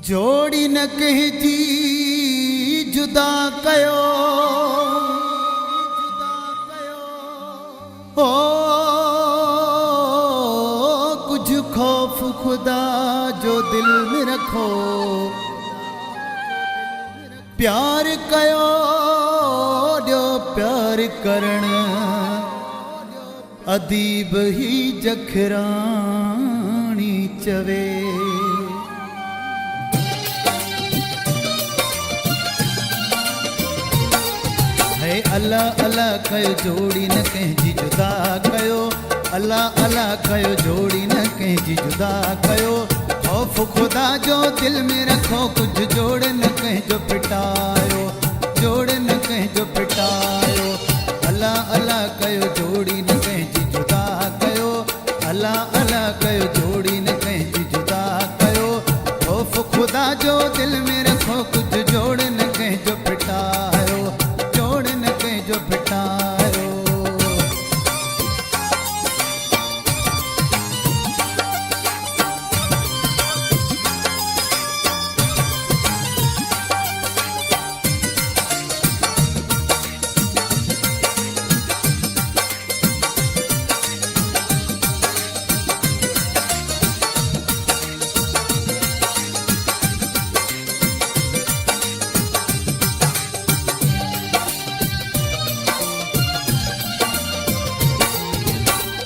जोड़ी न कहजी जुदा कयो हो कुछ खौफ खुदा जो दिल में रखो प्यार कयो जो प्यार करण अदीब ही जखराणी चवे है अल्लाह अल्लाह कयो जोड़ी न कंहिंजी जुदा कयो अल्लाह अल्लाह कयो जोड़ी न कंहिंजी जुदा कयो खौफ खुदा जो दिल में रखो कुछ जोड़ न कंहिंजो फिटायो जोड़ न कंहिंजो फिटायो अल्लाह अल्लाह कयो जोड़ी न कंहिंजी जुदा कयो अल्लाह अल्लाह कयो जोड़ी न कंहिंजी जुदा कयो खौफ खुदा जो दिल में रखो कुछ जोड़ न कंहिंजो फिटायो जोड़ न कंहिंजो फिटायो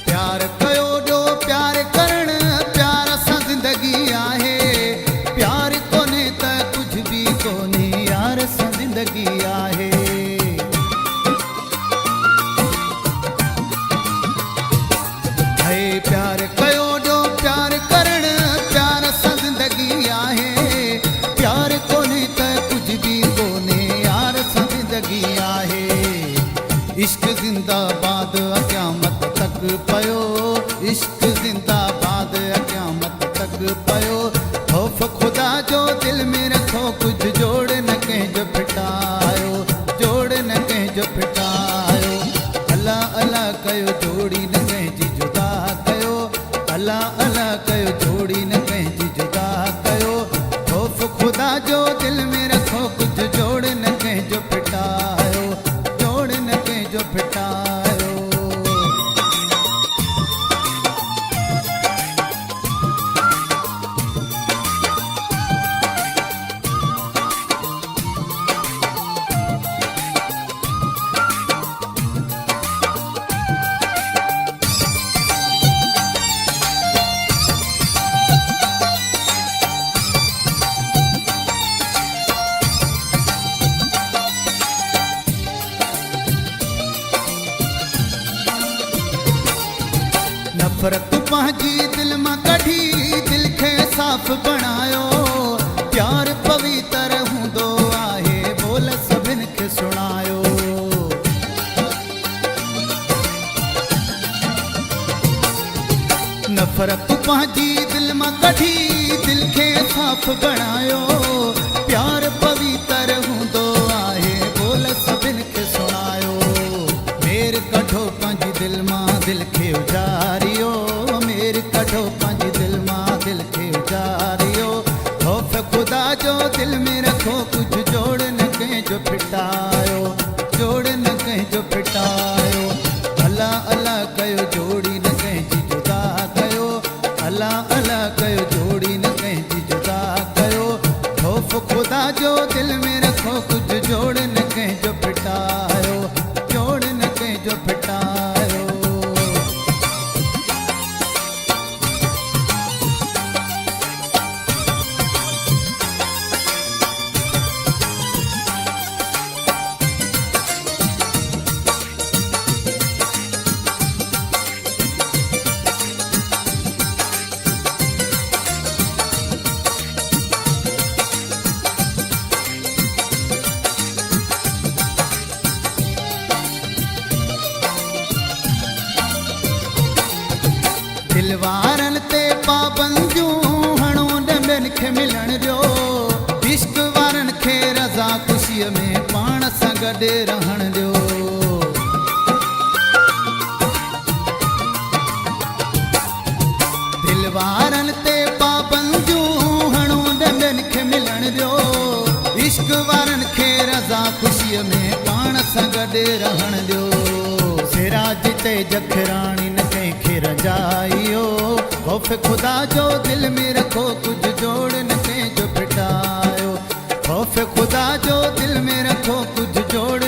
प्यार कयो जो प्यार करण प्यार सां ज़िंदगी आहे प्यार कोन्हे त कुझु बि कोन्हे यार सां ज़िंदगी आहे है प्यार कयो जो प्यार करण प्यार सां ज़िंदगी आहे प्यार कोन्हे त कुझु बि कोन्हे यार सां ज़िंदगी आहे इश्क जिंदाबाद क़यामत तक पयो इश्क जिंदाबाद क़यामत तक पयो खौफ खुदा जो दिल में रखो कुछ जोड़ न कंहिंजो फिटायो जोड़ न कंहिंजो फिटायो अल्लाह अल्लाह कयो जोड़ी न कंहिंजी जुदा कयो अल्लाह अल्लाह कयो जोड़ी न कंहिंजी जुदा कयो खौफ खुदा जो दिल में रखो कुछ जोड़ न कंहिंजो फिटायो जोड़ न कंहिंजो फिटायो नफ़रत पंहिंजी दिल मां कढी दिल खे साफ़ बणायो प्यार पवित्र हूंदो आहे बोल सभिनि खे सुणायो नफ़रत पंहिंजी दिल मां कढी दिल खे साफ़ बणायो प्यार पवित्र हूंदो आहे बोल सभिनि खे सुणायो मेर कढो पंहिंजी दिल मां दिल खे उजारियो मेर कढो पंहिंजी दिल मां दिल खे उजारियो खौफ खुदा जो दिल में रखो कुछ जोड़ न कंहिंजो फिटायो जोड़ न कंहिंजो फिटायो अल्लाह अल्लाह कयो जोड़ी न कंहिंजी जुदा कयो अल्लाह अल्लाह कयो जोड़ी न कंहिंजी जुदा कयो खौफ खुदा जो दिल में रखो कुछ जोड़ न कंहिंजो फिटायो जोड़ न कंहिंजो फिटायो दिलवारनि ते पाबंदियूं हणो ॿियनि खे मिलण ॾियो इश्क वारनि खे रज़ा ख़ुशीअ में पाण सां गॾु रहण ॾियो दिलवारनि ते पाबंदियूं हणो ॿियनि खे इश्क वारनि खे रज़ा ख़ुशीअ में पाण सां गॾु रहण ॾियो सिराज ते जखराणी न कंहिंखे रजाइयो ख़ौफ़ ख़ुदा जो दिलि में रखो कुझु जोड़ न कंहिंजो फिटायो ख़ौफ़ ख़ुदा जो दिलि में रखो कुझु जोड़